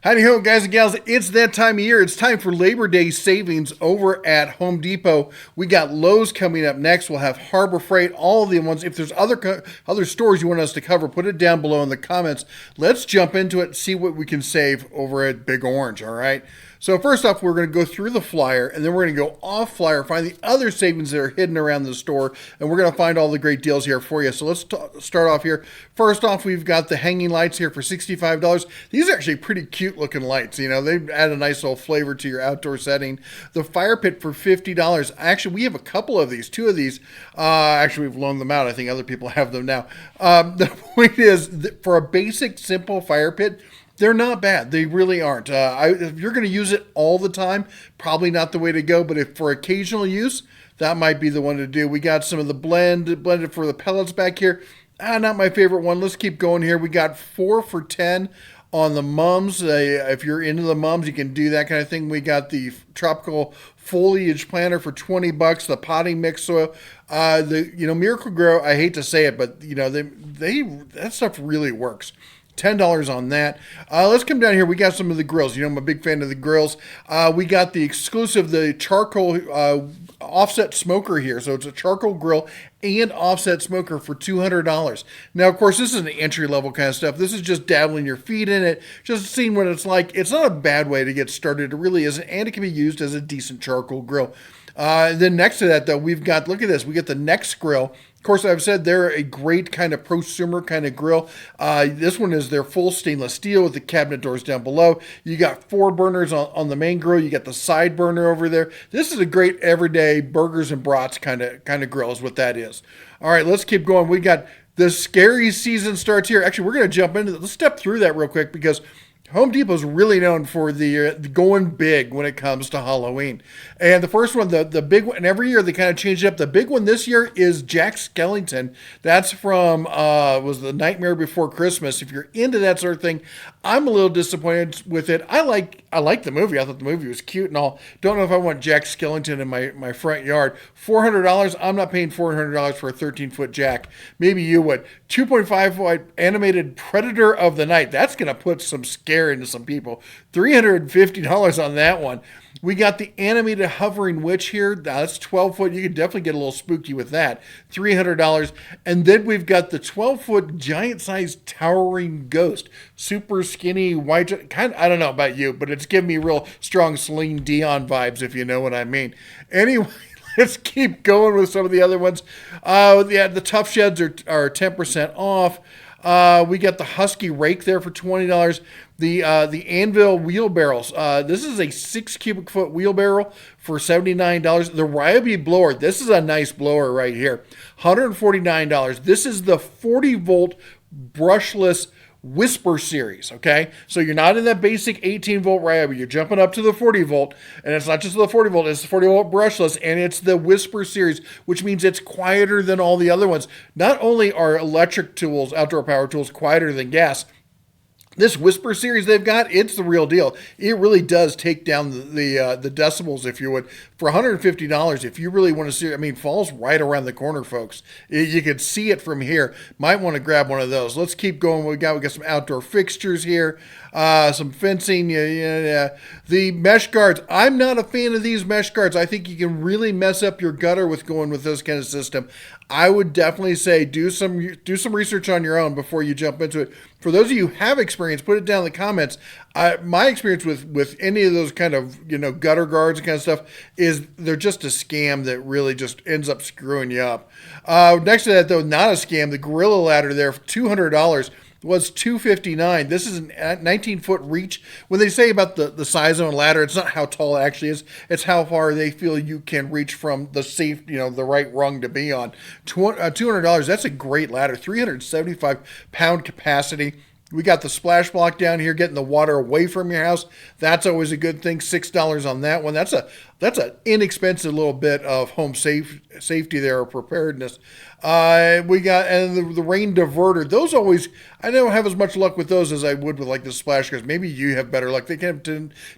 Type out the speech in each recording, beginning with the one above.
Howdy ho, guys and gals. It's that time of year. It's time for Labor Day savings over at Home Depot. We got Lowe's coming up next. We'll have Harbor Freight, all of the ones. If there's other stores you want us to cover, put it down below in the comments. Let's jump into it and see what we can save over at Big Orange, all right? So first off, we're going to go through the flyer, and then we're going to go off flyer, find the other savings that are hidden around the store, and we're going to find all the great deals here for you. So let's start off here. First off, we've got the hanging lights here for $65. These are actually pretty cute looking lights. You know, they add a nice little flavor to your outdoor setting. The fire pit for $50. Actually, we have a couple of these, two of these. Actually, we've loaned them out. I think other people have them now. The point is, for a basic, simple fire pit, they're not bad. They really aren't. If you're going to use it all the time, probably not the way to go. But if for occasional use, that might be the one to do. We got some of the blended for the pellets back here. Not my favorite one. Let's keep going here. We got 4 for $10 on the mums. If you're into the mums, you can do that kind of thing. We got the tropical foliage planter for $20. The potting mix soil. Miracle Grow. I hate to say it, but that stuff really works. $10 on that. Let's come down here. We got some of the grills. I'm a big fan of the grills. We got the exclusive, the charcoal offset smoker here. So it's a charcoal grill and offset smoker for $200. Now, of course, this is an entry-level kind of stuff. This is just dabbling your feet in it, just seeing what it's like. It's not a bad way to get started. It really isn't, and it can be used as a decent charcoal grill. Then next to that, though, we've got, look at this, we get the Next Grill. Of course, I've said they're a great kind of prosumer kind of grill. This one is their full stainless steel with the cabinet doors down below. You got 4 burners on the main grill. You got the side burner over there. This is a great everyday burgers and brats kind of grill is what that is. All right, let's keep going. We got the scary season starts here. Actually, we're going to jump into it. Let's step through that real quick because Home Depot is really known for the going big when it comes to Halloween. And the first one, the big one, and every year they kind of change it up. The big one this year is Jack Skellington. That's from, was The Nightmare Before Christmas. If you're into that sort of thing, I'm a little disappointed with it. I like the movie. I thought the movie was cute and all. Don't know if I want Jack Skellington in my front yard. $400, I'm not paying $400 for a 13-foot Jack. Maybe you would. 2.5-foot animated Predator of the Night. That's going to put some scare into some people. $350 on that one. We got the animated hovering witch here. That's 12-foot. You can definitely get a little spooky with that. $300. And then we've got the 12-foot giant-sized towering ghost. Super skinny, white. I don't know about you, but it's giving me real strong Celine Dion vibes, if you know what I mean. Anyway, let's keep going with some of the other ones. The Tough Sheds are 10% off. We got the Husky rake there for $20. The Anvil wheelbarrows. This is a 6 cubic foot wheelbarrow for $79. The Ryobi blower. This is a nice blower right here. $149. This is the 40 volt brushless Whisper series, okay? So you're not in that basic 18 volt Ryobi. You're jumping up to the 40 volt, and it's not just the 40 volt, it's the 40 volt brushless, and it's the Whisper series, which means it's quieter than all the other ones. Not only are electric tools, outdoor power tools, quieter than gas, this Whisper series they've got, it's the real deal. It really does take down the decibels, if you would. For $150, if you really want to see, fall's right around the corner, folks. You can see it from here. Might want to grab one of those. Let's keep going. We got some outdoor fixtures here, some fencing. The mesh guards. I'm not a fan of these mesh guards. I think you can really mess up your gutter with going with this kind of system. I would definitely say do some research on your own before you jump into it. For those of you who have experience, put it down in the comments. My experience with any of those kind of gutter guards and kind of stuff is they're just a scam that really just ends up screwing you up. Next to that, though, not a scam. The Gorilla ladder there for $200 was $259. This is a 19-foot reach. When they say about the size of a ladder, it's not how tall it actually is. It's how far they feel you can reach from the safe, the right rung to be on. $200, that's a great ladder. 375-pound capacity. We got the splash block down here, getting the water away from your house. That's always a good thing. $6 on that one. That's an inexpensive little bit of home safety there, or preparedness. We got and the rain diverter. Those always I don't have as much luck with those as I would with like the splash guards. Maybe you have better luck. They can have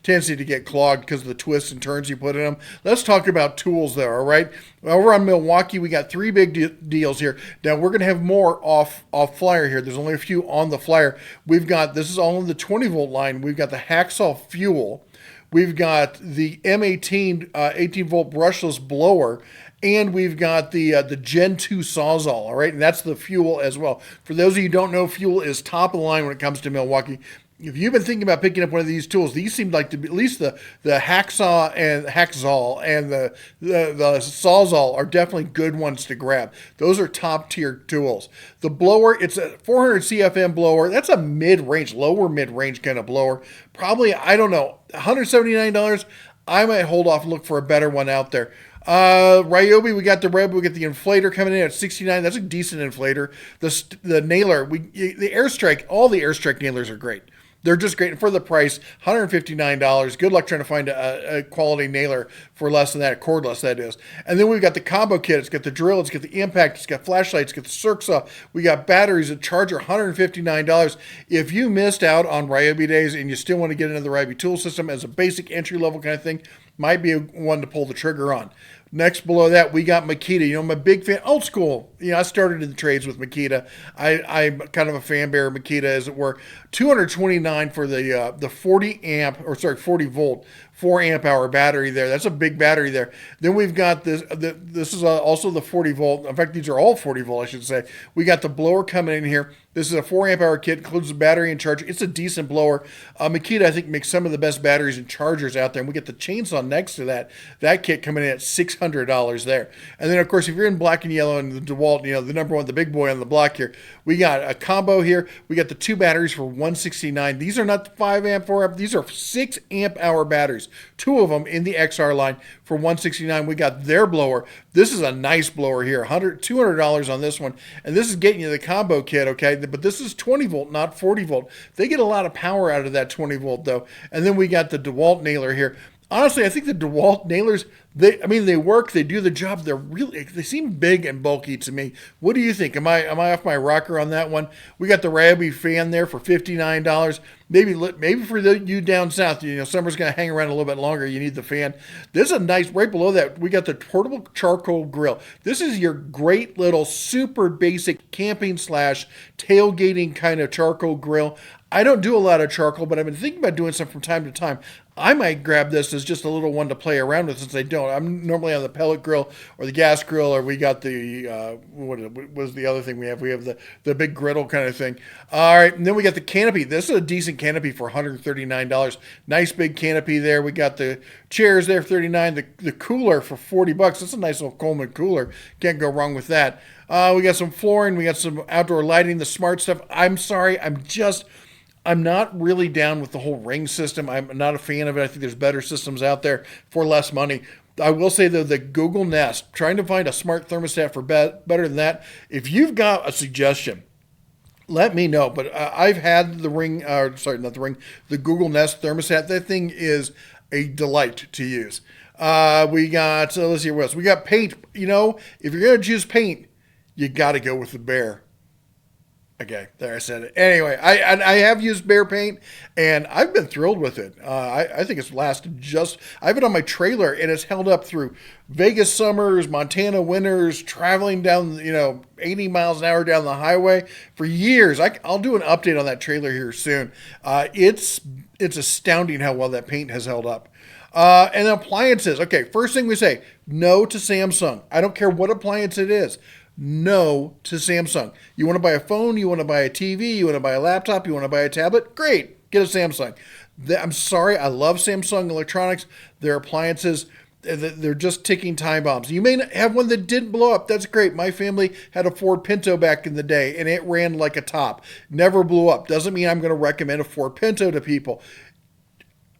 tendency to get clogged because of the twists and turns you put in them. Let's talk about tools there. All right, over on Milwaukee, we got three big deals here. Now we're gonna have more off flyer here. There's only a few on the flyer. We've got this is all in the 20-volt line. We've got the Hacksaw Fuel. We've got the M18 18-volt brushless blower, and we've got the Gen 2 Sawzall, all right? And that's the Fuel as well. For those of you who don't know, Fuel is top of the line when it comes to Milwaukee. If you've been thinking about picking up one of these tools, these seem like to be, at least the Hacksaw and Hacksaw and the Sawzall are definitely good ones to grab. Those are top tier tools. The blower, it's a 400 CFM blower. That's a mid-range, lower mid-range kind of blower. Probably, I don't know, $179. I might hold off and look for a better one out there. Ryobi, we got the inflator coming in at $69. That's a decent inflator. The nailer, the Airstrike, all the Airstrike nailers are great. They're just great. And for the price, $159. Good luck trying to find a quality nailer for less than that, cordless that is. And then we've got the combo kit. It's got the drill, it's got the impact, it's got flashlights, it's got the circ saw. We got batteries, a charger, $159. If you missed out on Ryobi days and you still want to get into the Ryobi tool system as a basic entry level kind of thing, might be one to pull the trigger on. Next below that, we got Makita. You know, I'm a big fan, old school. You know, I started in the trades with Makita. I'm kind of a fan bearer of Makita, as it were. $229 for the 40 volt, 4 amp hour battery there. That's a big battery there. Then we've got this. This is also the 40 volt. In fact, these are all 40 volt, I should say. We got the blower coming in here. This is a 4 amp hour kit, includes the battery and charger. It's a decent blower. Makita, I think, makes some of the best batteries and chargers out there. And we get the chainsaw next to that. That kit coming in at $600 there. And then, of course, if you're in black and yellow and the DeWalt, you know, the number one, the big boy on the block here, we got a combo here. We got the 2 batteries for $169. These are not the 5 amp, 4 amp. These are 6 amp hour batteries. 2 of them in the XR line for $169. We got their blower. This is a nice blower here, $200 on this one. And this is getting you the combo kit, okay? But this is 20 volt, not 40 volt. They get a lot of power out of that 20 volt, though. And then we got the DeWalt nailer here. Honestly, I think the DeWalt nailers, they work, they do the job. They seem big and bulky to me. What do you think? Am I off my rocker on that one? We got the Ryobi fan there for $59. Maybe for you down south, you know, summer's going to hang around a little bit longer. You need the fan. This is a nice, right below that, we got the portable charcoal grill. This is your great little super basic camping / tailgating kind of charcoal grill. I don't do a lot of charcoal, but I've been thinking about doing some from time to time. I might grab this as just a little one to play around with, since I don't. I'm normally on the pellet grill or the gas grill, or we got the, what was the other thing we have? We have the big griddle kind of thing. All right, and then we got the canopy. This is a decent canopy for $139. Nice big canopy there. We got the chairs there for $39. The cooler for $40. That's a nice little Coleman cooler. Can't go wrong with that. We got some flooring. We got some outdoor lighting, the smart stuff. I'm sorry, I'm not really down with the whole Ring system. I'm not a fan of it. I think there's better systems out there for less money. I will say, though, the Google Nest, trying to find a smart thermostat for better than that. If you've got a suggestion, let me know. But I've had the Ring, the Google Nest thermostat. That thing is a delight to use. We got, let's see what else. We got paint. You know, if you're going to choose paint, you got to go with the Behr. Okay, there, I said it. Anyway, I have used Behr paint, and I've been thrilled with it. I think it's lasted I have it on my trailer, and it's held up through Vegas summers, Montana winters, traveling down, 80 miles an hour down the highway for years. I'll do an update on that trailer here soon. It's astounding how well that paint has held up. And appliances. Okay, first thing we say, no to Samsung. I don't care what appliance it is. No to Samsung. You want to buy a phone, you want to buy a TV, you want to buy a laptop, you want to buy a tablet? Great, get a Samsung. I'm sorry, I love Samsung electronics. Their appliances, they're just ticking time bombs. You may have one that didn't blow up. That's great. My family had a Ford Pinto back in the day, and it ran like a top. Never blew up. Doesn't mean I'm going to recommend a Ford Pinto to people.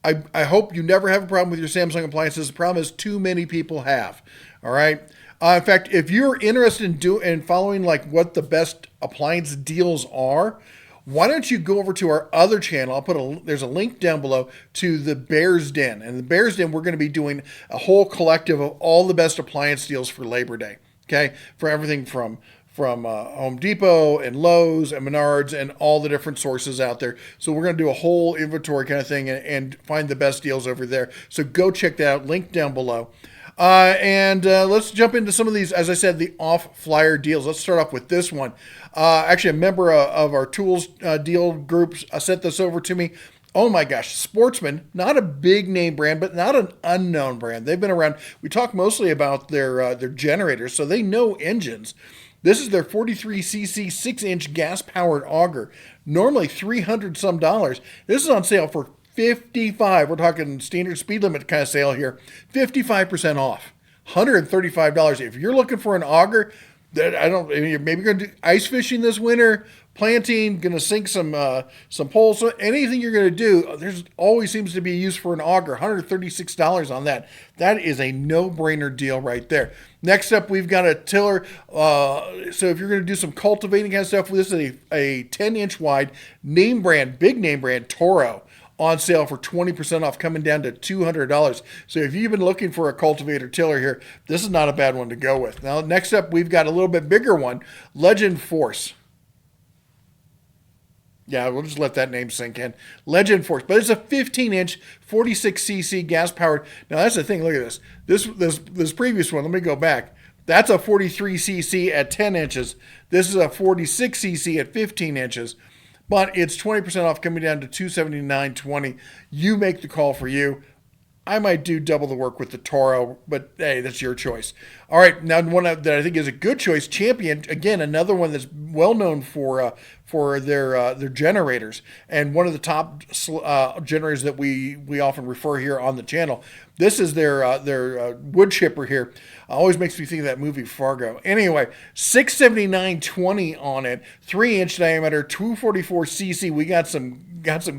I hope you never have a problem with your Samsung appliances. The problem is too many people have. All right? In fact, if you're interested in following like what the best appliance deals are, why don't you go over to our other channel? There's a link down below to the Bear's Den. And the Bear's Den, we're going to be doing a whole collective of all the best appliance deals for Labor Day. Okay, for everything from Home Depot and Lowe's and Menards and all the different sources out there. So we're going to do a whole inventory kind of thing and find the best deals over there. So go check that out. Link down below. And let's jump into some of these, as I said, the off-flyer deals. Let's start off with this one. Actually, a member of our tools deal groups sent this over to me. Oh my gosh, Sportsman, not a big name brand, but not an unknown brand. They've been around. We talk mostly about their generators, so they know engines. This is their 43cc 6-inch gas-powered auger. Normally $300 some. This is on sale for $55. We're talking standard speed limit kind of sale here. 55% off. $135. If you're looking for an auger, you're maybe going to do ice fishing this winter, planting, going to sink some poles. So anything you're going to do, there's always seems to be use for an auger. $136 on that. That is a no-brainer deal right there. Next up, we've got a tiller. So if you're going to do some cultivating kind of stuff, this is a 10-inch wide name brand, big name brand, Toro, on sale for 20% off, coming down to $200. So if you've been looking for a cultivator tiller here, this is not a bad one to go with. Now, next up, we've got a little bit bigger one, Legend Force. Yeah, we'll just let that name sink in. Legend Force. But it's a 15-inch, 46cc gas-powered. Now, that's the thing. Look at this. This previous one, let me go back. That's a 43cc at 10 inches. This is a 46cc at 15 inches. But it's 20% off, coming down to $279.20. You make the call for you. I might do double the work with the Toro, but hey, that's your choice. All right, now one that I think is a good choice, Champion. Again, another one that's well known for their generators, and one of the top generators that we often refer here on the channel. This is their wood chipper here. Always makes me think of that movie Fargo. Anyway, $679.20 on it, 3-inch diameter, 244cc. We got some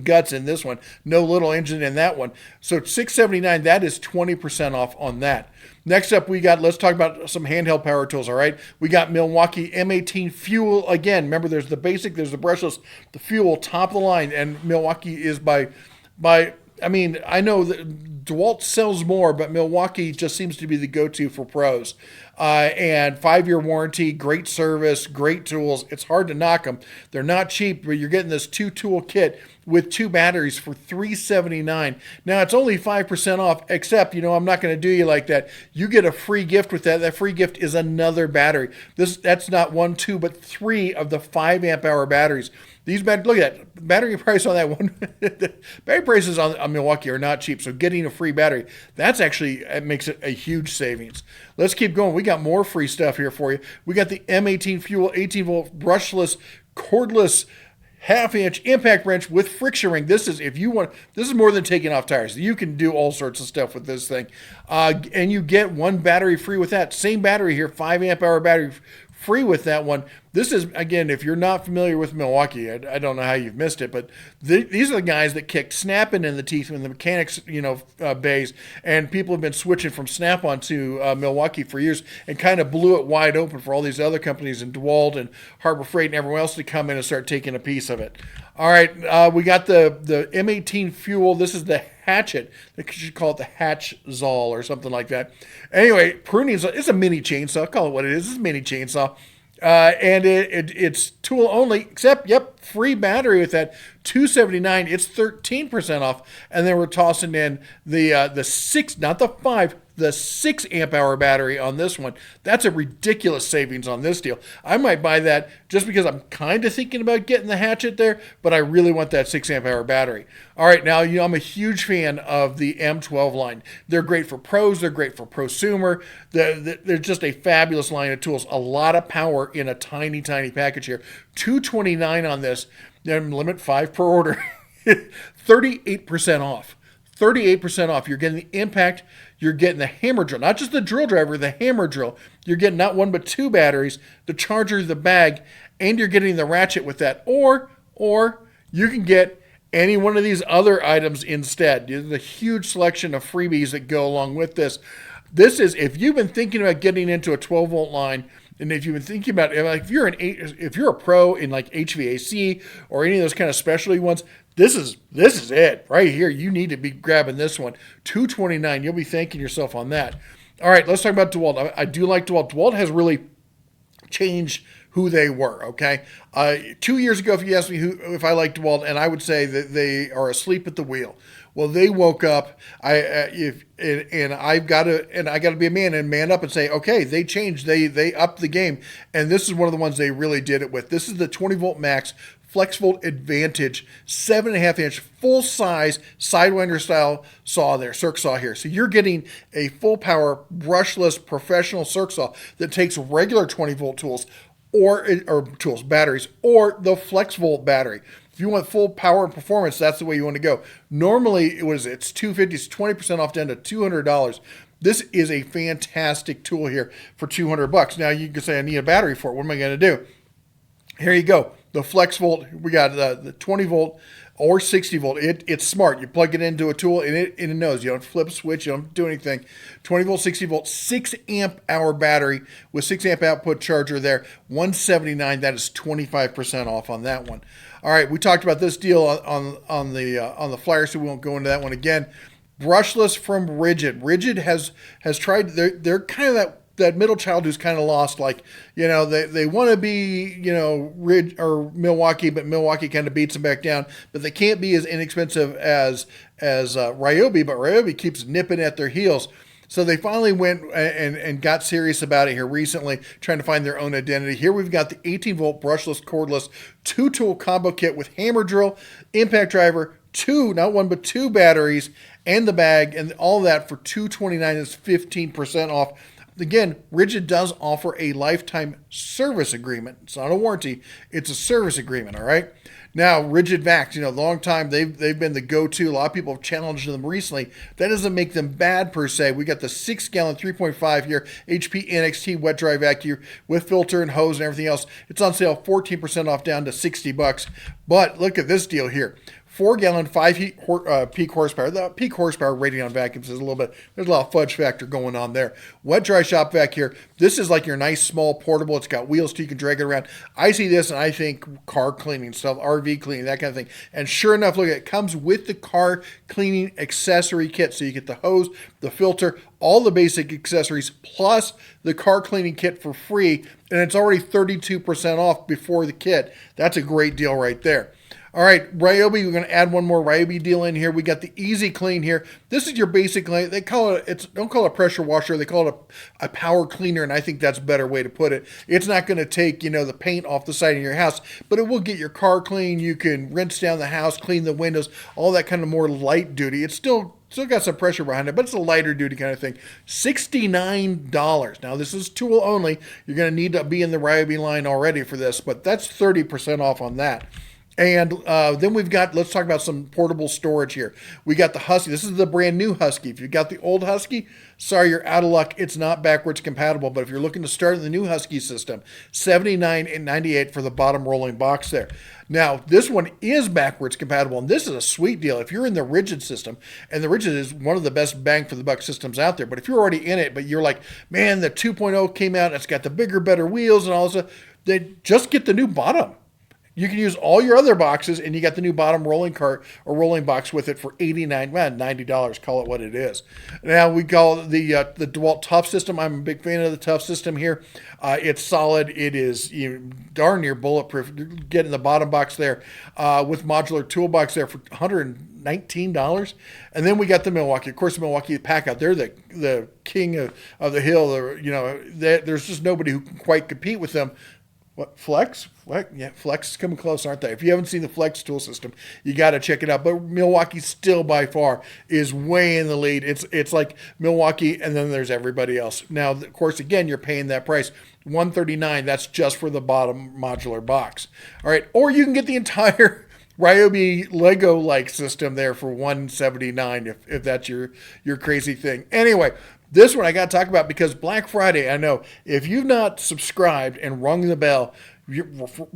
guts in this one. No little engine in that one. So $679, that is 20% off on that. Next up, let's talk about some handheld power tools, all right? We got Milwaukee M18 Fuel. Again, remember, there's the basic, there's the brushless, the Fuel, top of the line, and Milwaukee is by I mean, I know that DeWalt sells more, but Milwaukee just seems to be the go-to for pros. And 5-year warranty, great service, great tools. It's hard to knock them. They're not cheap, but you're getting this 2-tool kit with 2 batteries for $379. Now, it's only 5% off, except, I'm not going to do you like that. You get a free gift with that. That free gift is another battery. That's not 1, 2, but 3 of the 5 amp hour batteries. These look at that battery price on that one. The battery prices on Milwaukee are not cheap, so getting a free battery, it makes it a huge savings. Let's keep going. We got more free stuff here for you. We got the M18 Fuel 18-volt brushless, cordless, half-inch impact wrench with friction ring. This is more than taking off tires. You can do all sorts of stuff with this thing. And you get 1 battery free with that. Same battery here, 5 amp hour battery free with that one. This is, again, if you're not familiar with Milwaukee, I don't know how you've missed it, but these are the guys that kicked Snap-in in the teeth in the mechanics, bays, and people have been switching from Snap-on to Milwaukee for years and kind of blew it wide open for all these other companies in DeWalt and Harbor Freight and everyone else to come in and start taking a piece of it. All right, we got the M18 Fuel. This is the hatchet. They should call it the Hatch Zoll or something like that. Anyway, pruning it's a mini chainsaw. Call it what it is. It's a mini chainsaw. And it's tool only, except, free battery with that. $279. It's 13% off. And then we're tossing in the 6, not the 5, the 6 amp hour battery on this one. That's a ridiculous savings on this deal. I might buy that just because I'm kind of thinking about getting the hatchet there, but I really want that 6 amp hour battery. All right, now, I'm a huge fan of the M12 line. They're great for pros. They're great for prosumer. They're just a fabulous line of tools. A lot of power in a tiny, tiny package here. $229 on this. Then limit 5 per order. 38% off. 38% off. You're getting the impact. You're getting the hammer drill, not just the drill driver, the hammer drill. You're getting not 1 but 2 batteries, the charger, the bag, and you're getting the ratchet with that. Or you can get any one of these other items instead. There's a huge selection of freebies that go along with this. This is, if you've been thinking about getting into a 12-volt line, and if you've been thinking about, if you're a pro in like HVAC or any of those kind of specialty ones, this is it right here. You need to be grabbing this one. $229. You'll be thanking yourself on that. All right, let's talk about DeWalt. I do like DeWalt. DeWalt has really changed who they were. Okay, 2 years ago, if you asked me if I liked DeWalt, and I would say that they are asleep at the wheel. Well, they woke up. I got to be a man and man up and say, okay, they changed. They upped the game, and this is one of the ones they really did it with. This is the 20-volt max FlexVolt Advantage 7.5-inch full size Sidewinder style saw there, circ saw here. So you're getting a full power brushless professional circ saw that takes regular 20-volt tools or batteries, or the FlexVolt battery. If you want full power and performance, that's the way you want to go. Normally, it's $250, it's 20% off down to $200. This is a fantastic tool here for $200. Now you can say I need a battery for it. What am I going to do? Here you go. The FlexVolt, we got the 20 volt or 60 volt. It's smart. You plug it into a tool and it knows. You don't flip a switch. You don't do anything. 20 volt, 60 volt, 6 amp hour battery with 6 amp output charger there. $179. That is 25% off on that one. All right, we talked about this deal on the flyer, so we won't go into that one again. Brushless from Rigid. Rigid has tried. They're kind of that middle child who's kind of lost. Like, they want to be, Milwaukee, but Milwaukee kind of beats them back down. But they can't be as inexpensive as Ryobi, but Ryobi keeps nipping at their heels. So they finally went and got serious about it here recently, trying to find their own identity. Here we've got the 18-volt brushless, cordless, 2-tool combo kit with hammer drill, impact driver, not one, but 2 batteries, and the bag, and all that for $229 is 15% off. Again, Rigid does offer a lifetime service agreement. It's not a warranty. It's a service agreement, all right? Now, Rigid Vacs, long time, they've been the go-to. A lot of people have challenged them recently. That doesn't make them bad per se. We got the 6-gallon 3.5 here HP NXT wet dry vacuum with filter and hose and everything else. It's on sale 14% off down to $60. But look at this deal here. 4-gallon, 5 peak horsepower. The peak horsepower rating on vacuums is there's a lot of fudge factor going on there. Wet dry shop vac here. This is like your nice small portable. It's got wheels so you can drag it around. I see this and I think car cleaning stuff, RV cleaning, that kind of thing. And sure enough, look, it comes with the car cleaning accessory kit. So you get the hose, the filter, all the basic accessories, plus the car cleaning kit for free. And it's already 32% off before the kit. That's a great deal right there. All right, Ryobi, we're going to add one more Ryobi deal in here. We got the Easy Clean here. This is your basic, they call it, don't call it a pressure washer, they call it a power cleaner, and I think that's a better way to put it. It's not going to take, the paint off the side of your house, but it will get your car clean. You can rinse down the house, clean the windows, all that kind of more light duty. It's still got some pressure behind it, but it's a lighter duty kind of thing. $69. Now, this is tool only. You're going to need to be in the Ryobi line already for this, but that's 30% off on that. And then let's talk about some portable storage here. We got the Husky. This is the brand new Husky. If you've got the old Husky, sorry, you're out of luck. It's not backwards compatible. But if you're looking to start the new Husky system, $79.98 for the bottom rolling box there. Now, this one is backwards compatible, and this is a sweet deal. If you're in the Rigid system, and the Rigid is one of the best bang for the buck systems out there, but if you're already in it, but you're like, man, the 2.0 came out, it's got the bigger, better wheels and all this stuff, then just get the new bottom. You can use all your other boxes, and you got the new bottom rolling cart or rolling box with it for $90. Call it what it is. Now we call the DeWalt Tough system. I'm a big fan of the Tough system here. It's solid. It is darn near bulletproof. Getting the bottom box there with modular toolbox there for $119. And then we got the Milwaukee. Of course, the Milwaukee pack out. They're the king of the hill. There's just nobody who can quite compete with them. What, Flex? Yeah, Flex is coming close, aren't they? If you haven't seen the Flex tool system, you got to check it out. But Milwaukee still by far is way in the lead. It's like Milwaukee, and then there's everybody else. Now, of course, again, you're paying that price, $139. That's just for the bottom modular box. All right, or you can get the entire Ryobi Lego-like system there for $179 if that's your crazy thing. Anyway, this one I got to talk about because Black Friday, I know, if you've not subscribed and rung the bell,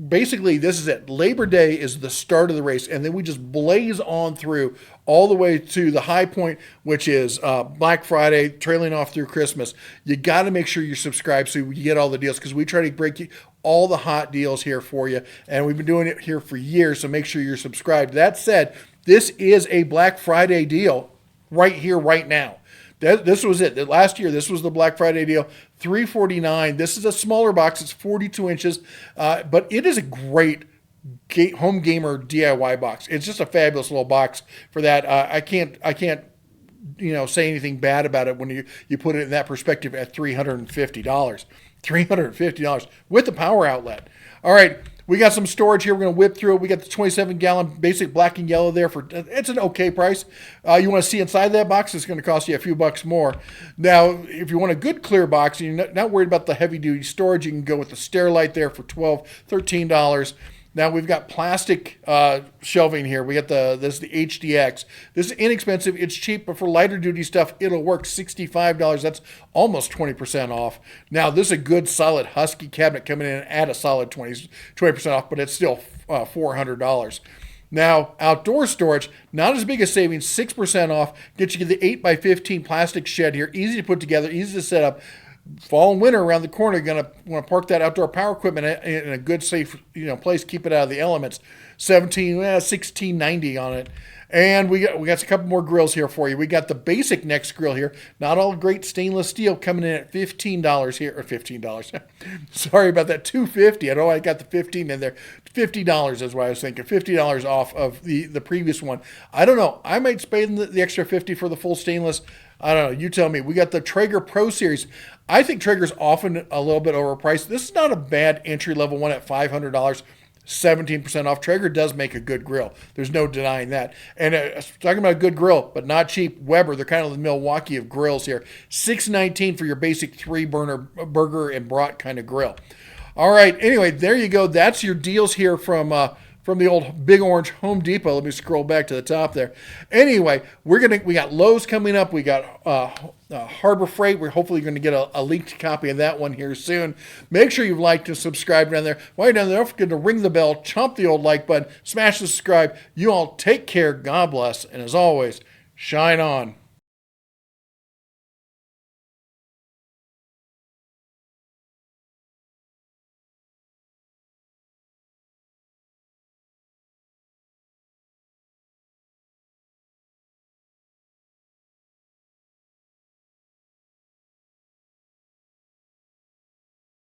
basically this is it. Labor Day is the start of the race, and then we just blaze on through all the way to the high point, which is Black Friday, trailing off through Christmas. You got to make sure you're subscribed so you get all the deals, because we try to break you all the hot deals here for you, and we've been doing it here for years, so make sure you're subscribed. That said, this is a Black Friday deal right here, right now. This was it. Last year, this was the Black Friday deal. $349. This is a smaller box. It's 42 inches, but it is a great home gamer DIY box. It's just a fabulous little box for that. I can't say anything bad about it when you put it in that perspective at $350. $350 with the power outlet. All right, we got some storage here. We're going to whip through it. We got the 27-gallon basic black and yellow there it's an okay price. You want to see inside that box? It's going to cost you a few bucks more. Now, if you want a good clear box and you're not worried about the heavy-duty storage, you can go with the Sterilite there for $12, $13. Now we've got plastic shelving here. We got this is the HDX. This is inexpensive. It's cheap, but for lighter duty stuff, it'll work. $65. That's almost 20% off. Now this is a good solid Husky cabinet coming in at a solid 20% off, but it's still $400. Now, outdoor storage, not as big a savings, 6% off. Gets you the 8x15 plastic shed here. Easy to put together, easy to set up. Fall and winter around the corner, you're going to want to park that outdoor power equipment in a good, safe place. Keep it out of the elements. $16.90 on it. And we got a couple more grills here for you. We got the basic Next grill here. Not all great stainless steel, coming in at $15 here, or $15. Sorry about that, $250. I know I got the 15 in there. $50 is what I was thinking. $50 off of the previous one. I don't know. I might spend the extra $50 for the full stainless. I don't know. You tell me. We got the Traeger Pro Series. I think Traeger's often a little bit overpriced. This is not a bad entry-level one at $500. 17% off. Traeger does make a good grill. There's no denying that. And talking about a good grill, but not cheap, Weber, they're kind of the Milwaukee of grills here. $619 for your basic 3-burner burger and brat kind of grill. All right. Anyway, there you go. That's your deals here from the old Big Orange Home Depot. Let me scroll back to the top there. Anyway, we got Lowe's coming up. We got Harbor Freight. We're hopefully going to get a leaked copy of that one here soon. Make sure you've liked and subscribed down there. While you're down there, don't forget to ring the bell, chomp the old like button, smash the subscribe. You all take care. God bless. And as always, shine on.